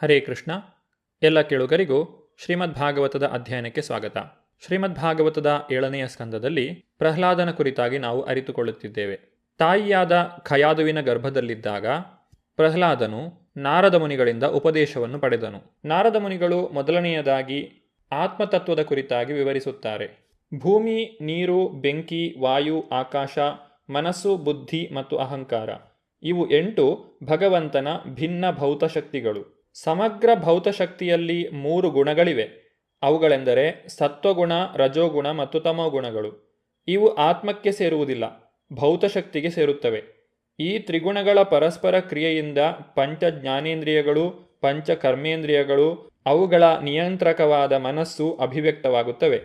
ಹರೇ ಕೃಷ್ಣ. ಎಲ್ಲ ಕೇಳುಗರಿಗೂ ಶ್ರೀಮದ್ ಭಾಗವತದ ಅಧ್ಯಯನಕ್ಕೆ ಸ್ವಾಗತ. ಶ್ರೀಮದ್ ಭಾಗವತದ 7ನೆಯ ಸ್ಕಂದದಲ್ಲಿ ಪ್ರಹ್ಲಾದನ ಕುರಿತಾಗಿ ನಾವು ಅರಿತುಕೊಳ್ಳುತ್ತಿದ್ದೇವೆ. ತಾಯಿಯಾದ ಖಯಾದುವಿನ ಗರ್ಭದಲ್ಲಿದ್ದಾಗ ಪ್ರಹ್ಲಾದನು ನಾರದ ಮುನಿಗಳಿಂದ ಉಪದೇಶವನ್ನು ಪಡೆದನು. ನಾರದ ಮುನಿಗಳು ಮೊದಲನೆಯದಾಗಿ ಆತ್ಮತತ್ವದ ಕುರಿತಾಗಿ ವಿವರಿಸುತ್ತಾರೆ. ಭೂಮಿ, ನೀರು, ಬೆಂಕಿ, ವಾಯು, ಆಕಾಶ, ಮನಸ್ಸು, ಬುದ್ಧಿ ಮತ್ತು ಅಹಂಕಾರ ಇವು 8 ಭಗವಂತನ ಭಿನ್ನ ಭೌತಶಕ್ತಿಗಳು. ಸಮಗ್ರ ಭೌತಶಕ್ತಿಯಲ್ಲಿ 3 ಗುಣಗಳಿವೆ. ಅವುಗಳೆಂದರೆ ಸತ್ವಗುಣ, ರಜೋಗುಣ ಮತ್ತು ತಮೋಗುಣಗಳು. ಇವು ಆತ್ಮಕ್ಕೆ ಸೇರುವುದಿಲ್ಲ, ಭೌತಶಕ್ತಿಗೆ ಸೇರುತ್ತವೆ. ಈ ತ್ರಿಗುಣಗಳ ಪರಸ್ಪರ ಕ್ರಿಯೆಯಿಂದ ಪಂಚ ಜ್ಞಾನೇಂದ್ರಿಯಗಳು, ಪಂಚ ಕರ್ಮೇಂದ್ರಿಯಗಳು, ಅವುಗಳ ನಿಯಂತ್ರಕವಾದ ಮನಸ್ಸು ಅಭಿವ್ಯಕ್ತವಾಗುತ್ತವೆ.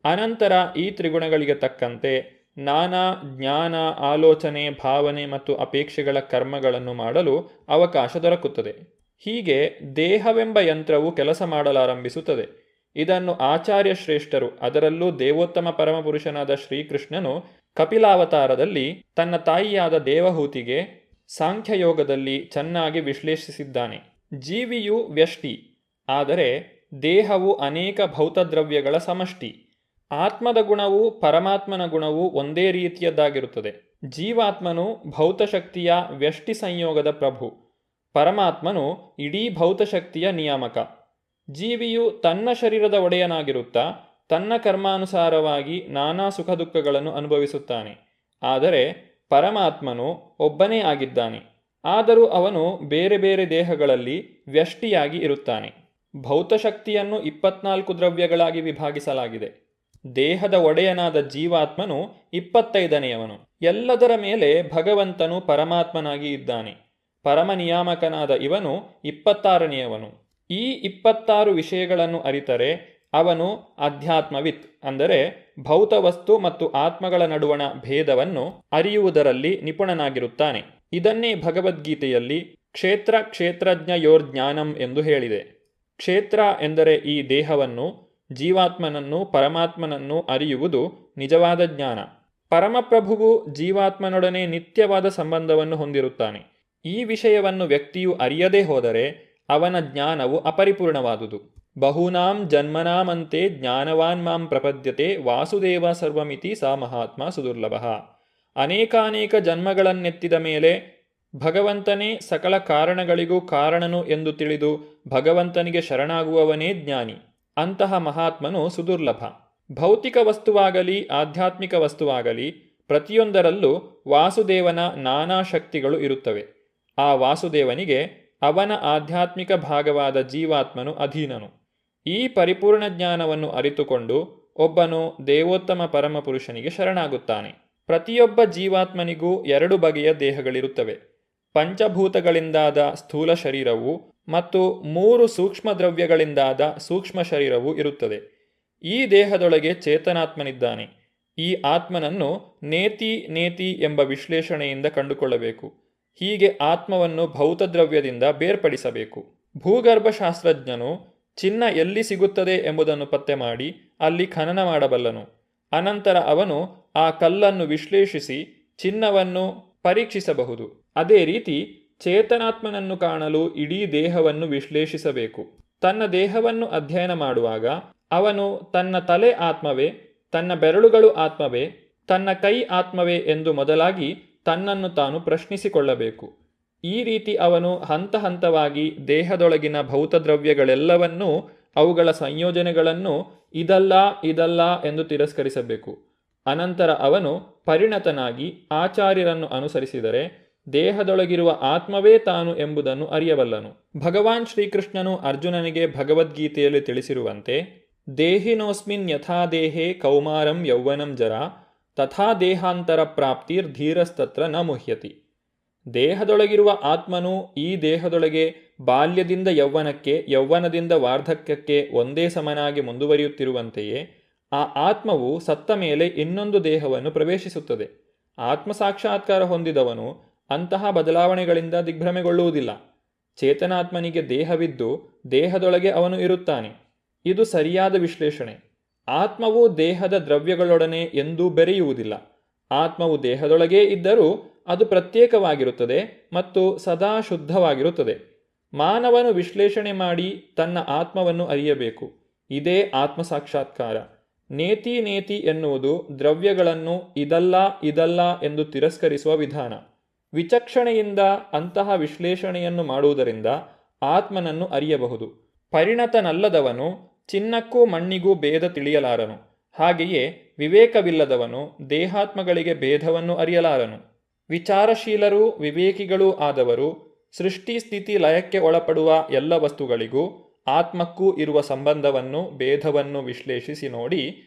ಅನಂತರ ಈ ತ್ರಿಗುಣಗಳಿಗೆ ತಕ್ಕಂತೆ ನಾನಾ ಜ್ಞಾನ, ಆಲೋಚನೆ, ಭಾವನೆ ಮತ್ತು ಅಪೇಕ್ಷೆಗಳ ಕರ್ಮಗಳನ್ನು ಮಾಡಲು ಅವಕಾಶ ದೊರಕುತ್ತದೆ. ಹೀಗೆ ದೇಹವೆಂಬ ಯಂತ್ರವು ಕೆಲಸ ಮಾಡಲಾರಂಭಿಸುತ್ತದೆ. ಇದನ್ನು ಆಚಾರ್ಯ ಶ್ರೇಷ್ಠರು, ಅದರಲ್ಲೂ ದೇವೋತ್ತಮ ಪರಮಪುರುಷನಾದ ಶ್ರೀಕೃಷ್ಣನು ಕಪಿಲಾವತಾರದಲ್ಲಿ ತನ್ನ ತಾಯಿಯಾದ ದೇವಹೂತಿಗೆ ಸಾಂಖ್ಯಯೋಗದಲ್ಲಿ ಚೆನ್ನಾಗಿ ವಿಶ್ಲೇಷಿಸಿದ್ದಾನೆ. ಜೀವಿಯು ವ್ಯಷ್ಟಿ, ಆದರೆ ದೇಹವು ಅನೇಕ ಭೌತದ್ರವ್ಯಗಳ ಸಮಷ್ಟಿ. ಆತ್ಮದ ಗುಣವು ಪರಮಾತ್ಮನ ಗುಣವು ಒಂದೇ ರೀತಿಯದ್ದಾಗಿರುತ್ತದೆ. ಜೀವಾತ್ಮನು ಭೌತಶಕ್ತಿಯ ವ್ಯಷ್ಟಿ ಸಂಯೋಗದ ಪ್ರಭು, ಪರಮಾತ್ಮನು ಇಡೀ ಭೌತಶಕ್ತಿಯ ನಿಯಾಮಕ. ಜೀವಿಯು ತನ್ನ ಶರೀರದ ಒಡೆಯನಾಗಿರುತ್ತಾ ತನ್ನ ಕರ್ಮಾನುಸಾರವಾಗಿ ನಾನಾ ಸುಖ ದುಃಖಗಳನ್ನು ಅನುಭವಿಸುತ್ತಾನೆ. ಆದರೆ ಪರಮಾತ್ಮನು ಒಬ್ಬನೇ ಆಗಿದ್ದಾನೆ. ಆದರೂ ಅವನು ಬೇರೆ ಬೇರೆ ದೇಹಗಳಲ್ಲಿ ವ್ಯಷ್ಟಿಯಾಗಿ ಇರುತ್ತಾನೆ. ಭೌತಶಕ್ತಿಯನ್ನು 24 ದ್ರವ್ಯಗಳಾಗಿ ವಿಭಾಗಿಸಲಾಗಿದೆ. ದೇಹದ ಒಡೆಯನಾದ ಜೀವಾತ್ಮನು 25ನೇಯವನು. ಎಲ್ಲದರ ಮೇಲೆ ಭಗವಂತನು ಪರಮಾತ್ಮನಾಗಿ ಇದ್ದಾನೆ. ಪರಮ ನಿಯಾಮಕನಾದ ಇವನು 26ನೇಯವನು. ಈ 26 ವಿಷಯಗಳನ್ನು ಅರಿತರೆ ಅವನು ಅಧ್ಯಾತ್ಮವಿತ್, ಅಂದರೆ ಭೌತವಸ್ತು ಮತ್ತು ಆತ್ಮಗಳ ನಡುವಣ ಭೇದವನ್ನು ಅರಿಯುವುದರಲ್ಲಿ ನಿಪುಣನಾಗಿರುತ್ತಾನೆ. ಇದನ್ನೇ ಭಗವದ್ಗೀತೆಯಲ್ಲಿ ಕ್ಷೇತ್ರ ಕ್ಷೇತ್ರಜ್ಞಯೋರ್ಜ್ಞಾನಂ ಎಂದು ಹೇಳಿದೆ. ಕ್ಷೇತ್ರ ಎಂದರೆ ಈ ದೇಹವನ್ನು, ಜೀವಾತ್ಮನನ್ನು, ಪರಮಾತ್ಮನನ್ನು ಅರಿಯುವುದು ನಿಜವಾದ ಜ್ಞಾನ. ಪರಮಪ್ರಭುವು ಜೀವಾತ್ಮನೊಡನೆ ನಿತ್ಯವಾದ ಸಂಬಂಧವನ್ನು ಹೊಂದಿರುತ್ತಾನೆ. ಈ ವಿಷಯವನ್ನು ವ್ಯಕ್ತಿಯು ಅರಿಯದೇ ಹೋದರೆ ಅವನ ಜ್ಞಾನವು ಅಪರಿಪೂರ್ಣವಾದುದು. ಬಹೂನಾಂ ಜನ್ಮನಾಮಂತೆ ಜ್ಞಾನವಾನ್ ಮಾಂ ಪ್ರಪದ್ಯತೆ ವಾಸುದೇವ ಸರ್ವಮಿತಿ ಸಾ ಮಹಾತ್ಮ ಸುದುರ್ಲಭಃ. ಅನೇಕಾನೇಕ ಜನ್ಮಗಳನ್ನೆತ್ತಿದ ಮೇಲೆ ಭಗವಂತನೇ ಸಕಲ ಕಾರಣಗಳಿಗೂ ಕಾರಣನು ಎಂದು ತಿಳಿದು ಭಗವಂತನಿಗೆ ಶರಣಾಗುವವನೇ ಜ್ಞಾನಿ. ಅಂತಹ ಮಹಾತ್ಮನು ಸುದುರ್ಲಭ. ಭೌತಿಕ ವಸ್ತುವಾಗಲಿ ಆಧ್ಯಾತ್ಮಿಕ ವಸ್ತುವಾಗಲಿ ಪ್ರತಿಯೊಂದರಲ್ಲೂ ವಾಸುದೇವನ ನಾನಾ ಶಕ್ತಿಗಳು ಇರುತ್ತವೆ. ಆ ವಾಸುದೇವನಿಗೆ ಅವನ ಆಧ್ಯಾತ್ಮಿಕ ಭಾಗವಾದ ಜೀವಾತ್ಮನು ಅಧೀನನು. ಈ ಪರಿಪೂರ್ಣ ಜ್ಞಾನವನ್ನು ಅರಿತುಕೊಂಡು ಒಬ್ಬನು ದೇವೋತ್ತಮ ಪರಮಪುರುಷನಿಗೆ ಶರಣಾಗುತ್ತಾನೆ. ಪ್ರತಿಯೊಬ್ಬ ಜೀವಾತ್ಮನಿಗೂ 2 ಬಗೆಯ ದೇಹಗಳಿರುತ್ತವೆ. ಪಂಚಭೂತಗಳಿಂದಾದ ಸ್ಥೂಲ ಶರೀರವು ಮತ್ತು 3 ಸೂಕ್ಷ್ಮ ದ್ರವ್ಯಗಳಿಂದಾದ ಸೂಕ್ಷ್ಮ ಶರೀರವೂ ಇರುತ್ತದೆ. ಈ ದೇಹದೊಳಗೆ ಚೇತನಾತ್ಮನಿದ್ದಾನೆ. ಈ ಆತ್ಮನನ್ನು ನೇತಿ ನೇತಿ ಎಂಬ ವಿಶ್ಲೇಷಣೆಯಿಂದ ಕಂಡುಕೊಳ್ಳಬೇಕು. ಹೀಗೆ ಆತ್ಮವನ್ನು ಭೌತದ್ರವ್ಯದಿಂದ ಬೇರ್ಪಡಿಸಬೇಕು. ಭೂಗರ್ಭಶಾಸ್ತ್ರಜ್ಞನು ಚಿನ್ನ ಎಲ್ಲಿ ಸಿಗುತ್ತದೆ ಎಂಬುದನ್ನು ಪತ್ತೆ ಮಾಡಿ ಅಲ್ಲಿ ಖನನ ಮಾಡಬಲ್ಲನು. ಅನಂತರ ಅವನು ಆ ಕಲ್ಲನ್ನು ವಿಶ್ಲೇಷಿಸಿ ಚಿನ್ನವನ್ನು ಪರೀಕ್ಷಿಸಬಹುದು. ಅದೇ ರೀತಿ ಚೇತನಾತ್ಮನನ್ನು ಕಾಣಲು ಇಡೀ ದೇಹವನ್ನು ವಿಶ್ಲೇಷಿಸಬೇಕು. ತನ್ನ ದೇಹವನ್ನು ಅಧ್ಯಯನ ಮಾಡುವಾಗ ಅವನು ತನ್ನ ತಲೆ ಆತ್ಮವೇ, ತನ್ನ ಬೆರಳುಗಳು ಆತ್ಮವೇ, ತನ್ನ ಕೈ ಆತ್ಮವೇ ಎಂದು ಮೊದಲಾಗಿ ತನ್ನನ್ನು ತಾನು ಪ್ರಶ್ನಿಸಿಕೊಳ್ಳಬೇಕು. ಈ ರೀತಿ ಅವನು ಹಂತ ಹಂತವಾಗಿ ದೇಹದೊಳಗಿನ ಭೌತದ್ರವ್ಯಗಳೆಲ್ಲವನ್ನೂ, ಅವುಗಳ ಸಂಯೋಜನೆಗಳನ್ನು ಇದಲ್ಲ ಇದಲ್ಲ ಎಂದು ತಿರಸ್ಕರಿಸಬೇಕು. ಅನಂತರ ಅವನು ಪರಿಣತನಾಗಿ ಆಚಾರ್ಯರನ್ನು ಅನುಸರಿಸಿದರೆ ದೇಹದೊಳಗಿರುವ ಆತ್ಮವೇ ತಾನು ಎಂಬುದನ್ನು ಅರಿಯಬಲ್ಲನು. ಭಗವಾನ್ ಶ್ರೀಕೃಷ್ಣನು ಅರ್ಜುನನಿಗೆ ಭಗವದ್ಗೀತೆಯಲ್ಲಿ ತಿಳಿಸಿರುವಂತೆ ದೇಹಿನೋಸ್ಮಿನ್ ಯಥಾ ದೇಹೇ ಕೌಮಾರಂ ಯೌವನಂ ಜರ ತಥಾ ದೇಹಾಂತರ ಪ್ರಾಪ್ತಿರ್ ಧೀರಸ್ತತ್ರ ನ ಮುಹ್ಯತಿ. ದೇಹದೊಳಗಿರುವ ಆತ್ಮನು ಈ ದೇಹದೊಳಗೆ ಬಾಲ್ಯದಿಂದ ಯೌವನಕ್ಕೆ, ಯೌವನದಿಂದ ವಾರ್ಧಕ್ಯಕ್ಕೆ ಒಂದೇ ಸಮನಾಗಿ ಮುಂದುವರಿಯುತ್ತಿರುವಂತೆಯೇ ಆ ಆತ್ಮವು ಸತ್ತ ಮೇಲೆ ಇನ್ನೊಂದು ದೇಹವನ್ನು ಪ್ರವೇಶಿಸುತ್ತದೆ. ಆತ್ಮ ಸಾಕ್ಷಾತ್ಕಾರ ಹೊಂದಿದವನು ಅಂತಹ ಬದಲಾವಣೆಗಳಿಂದ ದಿಗ್ಭ್ರಮೆಗೊಳ್ಳುವುದಿಲ್ಲ. ಚೇತನಾತ್ಮನಿಗೆ ದೇಹವಿದ್ದು ದೇಹದೊಳಗೆ ಅವನು ಇರುತ್ತಾನೆ. ಇದು ಸರಿಯಾದ ವಿಶ್ಲೇಷಣೆ. ಆತ್ಮವು ದೇಹದ ದ್ರವ್ಯಗಳೊಡನೆ ಎಂದೂ ಬೆರೆಯುವುದಿಲ್ಲ. ಆತ್ಮವು ದೇಹದೊಳಗೇ ಇದ್ದರೂ ಅದು ಪ್ರತ್ಯೇಕವಾಗಿರುತ್ತದೆ ಮತ್ತು ಸದಾ ಶುದ್ಧವಾಗಿರುತ್ತದೆ. ಮಾನವನು ವಿಶ್ಲೇಷಣೆ ಮಾಡಿ ತನ್ನ ಆತ್ಮವನ್ನು ಅರಿಯಬೇಕು. ಇದೇ ಆತ್ಮ ಸಾಕ್ಷಾತ್ಕಾರ. ನೇತಿ ನೇತಿ ಎನ್ನುವುದು ದ್ರವ್ಯಗಳನ್ನು ಇದಲ್ಲ ಇದಲ್ಲ ಎಂದು ತಿರಸ್ಕರಿಸುವ ವಿಧಾನ. ವಿಚಕ್ಷಣೆಯಿಂದ ಅಂತಹ ವಿಶ್ಲೇಷಣೆಯನ್ನು ಮಾಡುವುದರಿಂದ ಆತ್ಮನನ್ನು ಅರಿಯಬಹುದು. ಪರಿಣತನಲ್ಲದವನು ಚಿನ್ನಕ್ಕೂ ಮಣ್ಣಿಗೂ ಭೇದ ತಿಳಿಯಲಾರನು. ಹಾಗೆಯೇ ವಿವೇಕವಿಲ್ಲದವನು ದೇಹಾತ್ಮಗಳಿಗೆ ಭೇದವನ್ನು ಅರಿಯಲಾರನು. ವಿಚಾರಶೀಲರೂ ವಿವೇಕಿಗಳೂ ಆದವರು ಸೃಷ್ಟಿ ಸ್ಥಿತಿ ಲಯಕ್ಕೆ ಒಳಪಡುವ ಎಲ್ಲ ವಸ್ತುಗಳಿಗೂ ಆತ್ಮಕ್ಕೂ ಇರುವ ಸಂಬಂಧವನ್ನು ಭೇದವನ್ನು ವಿಶ್ಲೇಷಿಸಿ ನೋಡಿ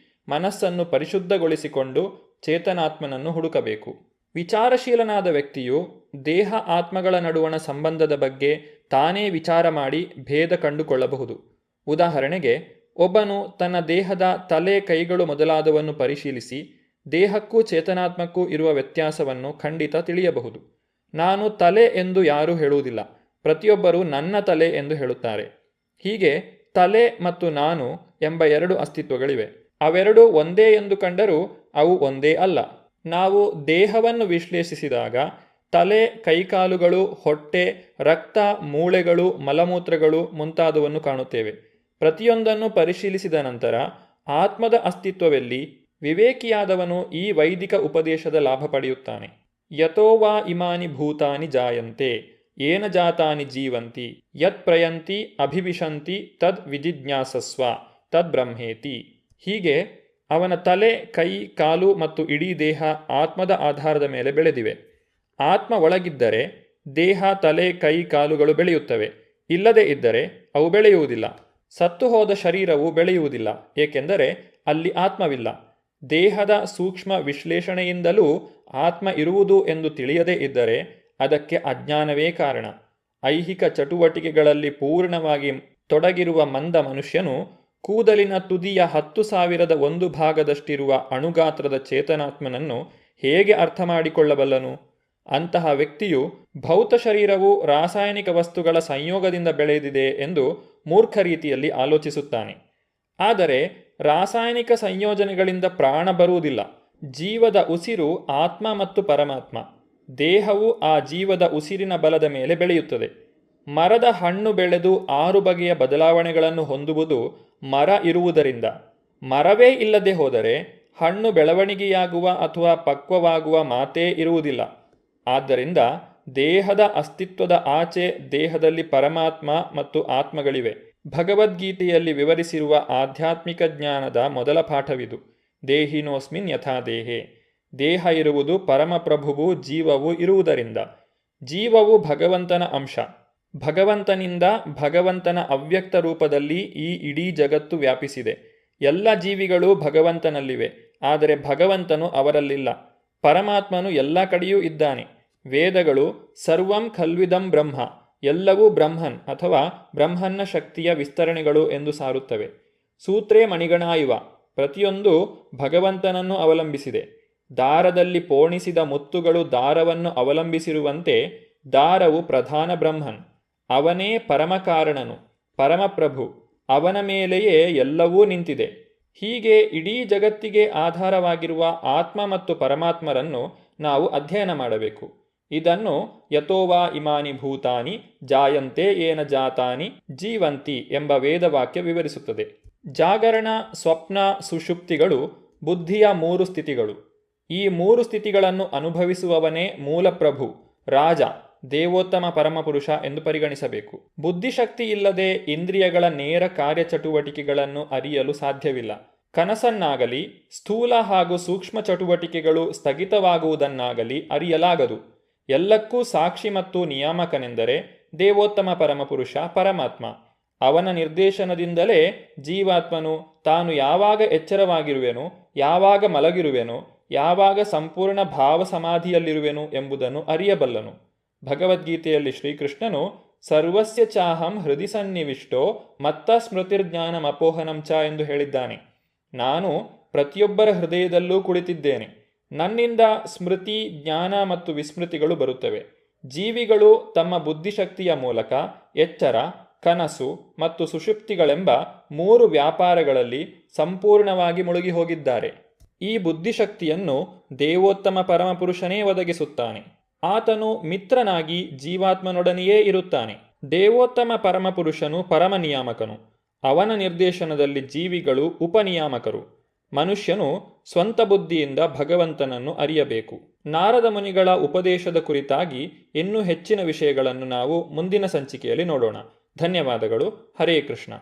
ಮನಸ್ಸನ್ನು ಪರಿಶುದ್ಧಗೊಳಿಸಿಕೊಂಡು ಚೇತನಾತ್ಮನನ್ನು ಹುಡುಕಬೇಕು. ವಿಚಾರಶೀಲನಾದ ವ್ಯಕ್ತಿಯು ದೇಹ ಆತ್ಮಗಳ ನಡುವಣ ಸಂಬಂಧದ ಬಗ್ಗೆ ತಾನೇ ವಿಚಾರ ಮಾಡಿ ಭೇದ ಕಂಡುಕೊಳ್ಳಬಹುದು. ಉದಾಹರಣೆಗೆ, ಒಬ್ಬನು ತನ್ನ ದೇಹದ ತಲೆ ಕೈಗಳು ಮೊದಲಾದವನ್ನು ಪರಿಶೀಲಿಸಿ ದೇಹಕ್ಕೂ ಚೇತನಾತ್ಮಕ್ಕೂ ಇರುವ ವ್ಯತ್ಯಾಸವನ್ನು ಖಂಡಿತ ತಿಳಿಯಬಹುದು. ನಾನು ತಲೆ ಎಂದು ಯಾರೂ ಹೇಳುವುದಿಲ್ಲ, ಪ್ರತಿಯೊಬ್ಬರೂ ನನ್ನ ತಲೆ ಎಂದು ಹೇಳುತ್ತಾರೆ. ಹೀಗೆ ತಲೆ ಮತ್ತು ನಾನು ಎಂಬ ಎರಡು ಅಸ್ತಿತ್ವಗಳಿವೆ. ಅವೆರಡೂ ಒಂದೇ ಎಂದು ಕಂಡರೂ ಅವು ಒಂದೇ ಅಲ್ಲ. ನಾವು ದೇಹವನ್ನು ವಿಶ್ಲೇಷಿಸಿದಾಗ ತಲೆ, ಕೈಕಾಲುಗಳು, ಹೊಟ್ಟೆ, ರಕ್ತ, ಮೂಳೆಗಳು, ಮಲಮೂತ್ರಗಳು ಮುಂತಾದವನ್ನು ಕಾಣುತ್ತೇವೆ. ಪ್ರತಿಯೊಂದನ್ನು ಪರಿಶೀಲಿಸಿದ ನಂತರ ಆತ್ಮದ ಅಸ್ತಿತ್ವವೆಲ್ಲಿ? ವಿವೇಕಿಯಾದವನು ಈ ವೈದಿಕ ಉಪದೇಶದ ಲಾಭ ಪಡೆಯುತ್ತಾನೆ. ಯತೋ ವಾ ಇಮಾನಿ ಭೂತಾನಿ ಜಾಯಂತೆ ಏನ ಜಾತಾನಿ ಜೀವಂತಿ ಯತ್ ಪ್ರಯಂತಿ ಅಭಿವಿಶಂತಿ ತದ್ ವಿಜಿಜ್ಞಾಸಸ್ವ ತದ್ ಬ್ರಹ್ಮೇತಿ. ಹೀಗೆ ಅವನ ತಲೆ, ಕೈ, ಕಾಲು ಮತ್ತು ಇಡೀ ದೇಹ ಆತ್ಮದ ಆಧಾರದ ಮೇಲೆ ಬೆಳೆದಿವೆ. ಆತ್ಮ ಒಳಗಿದ್ದರೆ ದೇಹ, ತಲೆ, ಕೈ, ಕಾಲುಗಳು ಬೆಳೆಯುತ್ತವೆ. ಇಲ್ಲದೇ ಇದ್ದರೆ ಅವು ಬೆಳೆಯುವುದಿಲ್ಲ. ಸತ್ತು ಹೋದ ಶರೀರವು ಬೆಳೆಯುವುದಿಲ್ಲ, ಏಕೆಂದರೆ ಅಲ್ಲಿ ಆತ್ಮವಿಲ್ಲ. ದೇಹದ ಸೂಕ್ಷ್ಮ ವಿಶ್ಲೇಷಣೆಯಿಂದಲೂ ಆತ್ಮ ಇರುವುದು ಎಂದು ತಿಳಿಯದೇ ಇದ್ದರೆ ಅದಕ್ಕೆ ಅಜ್ಞಾನವೇ ಕಾರಣ. ಐಹಿಕ ಚಟುವಟಿಕೆಗಳಲ್ಲಿ ಪೂರ್ಣವಾಗಿ ತೊಡಗಿರುವ ಮಂದ ಮನುಷ್ಯನು ಕೂದಲಿನ ತುದಿಯ 10,000 ಭಾಗದಷ್ಟಿರುವ ಅಣುಗಾತ್ರದ ಚೇತನಾತ್ಮನನ್ನು ಹೇಗೆ ಅರ್ಥ ಮಾಡಿಕೊಳ್ಳಬಲ್ಲನು? ಅಂತಹ ವ್ಯಕ್ತಿಯು ಭೌತ ಶರೀರವು ರಾಸಾಯನಿಕ ವಸ್ತುಗಳ ಸಂಯೋಗದಿಂದ ಬೆಳೆದಿದೆ ಎಂದು ಮೂರ್ಖ ರೀತಿಯಲ್ಲಿ ಆಲೋಚಿಸುತ್ತಾನೆ. ಆದರೆ ರಾಸಾಯನಿಕ ಸಂಯೋಜನೆಗಳಿಂದ ಪ್ರಾಣ ಬರುವುದಿಲ್ಲ. ಜೀವದ ಉಸಿರು ಆತ್ಮ ಮತ್ತು ಪರಮಾತ್ಮ. ದೇಹವು ಆ ಜೀವದ ಉಸಿರಿನ ಬಲದ ಮೇಲೆ ಬೆಳೆಯುತ್ತದೆ. ಮರದ ಹಣ್ಣು ಬೆಳೆದು 6 ಬಗೆಯ ಬದಲಾವಣೆಗಳನ್ನು ಹೊಂದುವುದು ಮರ ಇರುವುದರಿಂದ. ಮರವೇ ಇಲ್ಲದೆ ಹೋದರೆ ಹಣ್ಣು ಬೆಳವಣಿಗೆಯಾಗುವ ಅಥವಾ ಪಕ್ವವಾಗುವ ಮಾತೇ ಇರುವುದಿಲ್ಲ. ಆದ್ದರಿಂದ ದೇಹದ ಅಸ್ತಿತ್ವದ ಆಚೆ ದೇಹದಲ್ಲಿ ಪರಮಾತ್ಮ ಮತ್ತು ಆತ್ಮಗಳಿವೆ. ಭಗವದ್ಗೀತೆಯಲ್ಲಿ ವಿವರಿಸಿರುವ ಆಧ್ಯಾತ್ಮಿಕ ಜ್ಞಾನದ ಮೊದಲ ಪಾಠವಿದು. ದೇಹಿನೋಸ್ಮಿನ್ ಯಥಾ ದೇಹೇ. ದೇಹ ಇರುವುದು ಪರಮಪ್ರಭುವು ಜೀವವು ಇರುವುದರಿಂದ. ಜೀವವು ಭಗವಂತನ ಅಂಶ. ಭಗವಂತನಿಂದ ಭಗವಂತನ ಅವ್ಯಕ್ತ ರೂಪದಲ್ಲಿ ಈ ಇಡೀ ಜಗತ್ತು ವ್ಯಾಪಿಸಿದೆ. ಎಲ್ಲ ಜೀವಿಗಳು ಭಗವಂತನಲ್ಲಿವೆ, ಆದರೆ ಭಗವಂತನು ಅವರಲ್ಲಿಲ್ಲ. ಪರಮಾತ್ಮನು ಎಲ್ಲ ಕಡೆಯೂ ಇದ್ದಾನೆ. ವೇದಗಳು ಸರ್ವಂ ಖಲ್ವಿದಂ ಬ್ರಹ್ಮ, ಎಲ್ಲವೂ ಬ್ರಹ್ಮನ್ ಅಥವಾ ಬ್ರಹ್ಮನ್ನ ಶಕ್ತಿಯ ವಿಸ್ತರಣೆಗಳು ಎಂದು ಸಾರುತ್ತವೆ. ಸೂತ್ರೇ ಮಣಿಗಣಾಯುವ, ಪ್ರತಿಯೊಂದು ಭಗವಂತನನ್ನು ಅವಲಂಬಿಸಿದೆ. ದಾರದಲ್ಲಿ ಪೋಣಿಸಿದ ಮುತ್ತುಗಳು ದಾರವನ್ನು ಅವಲಂಬಿಸಿರುವಂತೆ ದಾರವು ಪ್ರಧಾನ ಬ್ರಹ್ಮನ್. ಅವನೇ ಪರಮಕಾರಣನು, ಪರಮಪ್ರಭು. ಅವನ ಮೇಲೆಯೇ ಎಲ್ಲವೂ ನಿಂತಿದೆ. ಹೀಗೆ ಇಡೀ ಜಗತ್ತಿಗೆ ಆಧಾರವಾಗಿರುವ ಆತ್ಮ ಮತ್ತು ಪರಮಾತ್ಮರನ್ನು ನಾವು ಅಧ್ಯಯನ ಮಾಡಬೇಕು. ಇದನ್ನು ಯತೋವಾ ಇಮಾನಿ ಭೂತಾನಿ ಜಾಯಂತೆ ಏನ ಜಾತಾನಿ ಜೀವಂತಿ ಎಂಬ ವೇದವಾಕ್ಯ ವಿವರಿಸುತ್ತದೆ. ಜಾಗರಣ, ಸ್ವಪ್ನ, ಸುಷುಪ್ತಿಗಳು ಬುದ್ಧಿಯ 3 ಸ್ಥಿತಿಗಳು. ಈ 3 ಸ್ಥಿತಿಗಳನ್ನು ಅನುಭವಿಸುವವನೇ ಮೂಲಪ್ರಭು, ರಾಜ, ದೇವೋತ್ತಮ ಪರಮಪುರುಷ ಎಂದು ಪರಿಗಣಿಸಬೇಕು. ಬುದ್ಧಿಶಕ್ತಿ ಇಲ್ಲದೆ ಇಂದ್ರಿಯಗಳ ನೇರ ಕಾರ್ಯಚಟುವಟಿಕೆಗಳನ್ನು ಅರಿಯಲು ಸಾಧ್ಯವಿಲ್ಲ. ಕನಸನ್ನಾಗಲಿ ಸ್ಥೂಲ ಹಾಗೂ ಸೂಕ್ಷ್ಮ ಚಟುವಟಿಕೆಗಳು ಸ್ಥಗಿತವಾಗುವುದನ್ನಾಗಲಿ ಅರಿಯಲಾಗದು. ಎಲ್ಲಕ್ಕೂ ಸಾಕ್ಷಿ ಮತ್ತು ನಿಯಾಮಕನೆಂದರೆ ದೇವೋತ್ತಮ ಪರಮಪುರುಷ ಪರಮಾತ್ಮ. ಅವನ ನಿರ್ದೇಶನದಿಂದಲೇ ಜೀವಾತ್ಮನು ತಾನು ಯಾವಾಗ ಎಚ್ಚರವಾಗಿರುವೆನು, ಯಾವಾಗ ಮಲಗಿರುವೆನು, ಯಾವಾಗ ಸಂಪೂರ್ಣ ಭಾವ ಸಮಾಧಿಯಲ್ಲಿರುವೆನು ಎಂಬುದನ್ನು ಅರಿಯಬಲ್ಲನು. ಭಗವದ್ಗೀತೆಯಲ್ಲಿ ಶ್ರೀಕೃಷ್ಣನು ಸರ್ವಸ್ಯ ಚಾಹಂ ಹೃದಯ ಸನ್ನಿವಿಷ್ಟೋ ಮತ್ತ ಸ್ಮೃತಿರ್ಜ್ಞಾನಮಪೋಹನಂ ಚ ಎಂದು ಹೇಳಿದ್ದಾನೆ. ನಾನು ಪ್ರತಿಯೊಬ್ಬರ ಹೃದಯದಲ್ಲೂ ಕುಳಿತಿದ್ದೇನೆ. ನನ್ನಿಂದ ಸ್ಮೃತಿ, ಜ್ಞಾನ ಮತ್ತು ವಿಸ್ಮೃತಿಗಳು ಬರುತ್ತವೆ. ಜೀವಿಗಳು ತಮ್ಮ ಬುದ್ಧಿಶಕ್ತಿಯ ಮೂಲಕ ಎಚ್ಚರ, ಕನಸು ಮತ್ತು ಸುಷುಪ್ತಿಗಳೆಂಬ 3 ವ್ಯಾಪಾರಗಳಲ್ಲಿ ಸಂಪೂರ್ಣವಾಗಿ ಮುಳುಗಿ ಹೋಗಿದ್ದಾರೆ. ಈ ಬುದ್ಧಿಶಕ್ತಿಯನ್ನು ದೇವೋತ್ತಮ ಪರಮಪುರುಷನೇ ಒದಗಿಸುತ್ತಾನೆ. ಆತನು ಮಿತ್ರನಾಗಿ ಜೀವಾತ್ಮನೊಡನೆಯೇ ಇರುತ್ತಾನೆ. ದೇವೋತ್ತಮ ಪರಮಪುರುಷನು ಪರಮನಿಯಾಮಕನು. ಅವನ ನಿರ್ದೇಶನದಲ್ಲಿ ಜೀವಿಗಳು ಉಪನಿಯಾಮಕರು. ಮನುಷ್ಯನು ಸ್ವಂತ ಬುದ್ಧಿಯಿಂದ ಭಗವಂತನನ್ನು ಅರಿಯಬೇಕು. ನಾರದ ಮುನಿಗಳ ಉಪದೇಶದ ಕುರಿತಾಗಿ ಇನ್ನೂ ಹೆಚ್ಚಿನ ವಿಷಯಗಳನ್ನು ನಾವು ಮುಂದಿನ ಸಂಚಿಕೆಯಲ್ಲಿ ನೋಡೋಣ. ಧನ್ಯವಾದಗಳು. ಹರೇ ಕೃಷ್ಣ.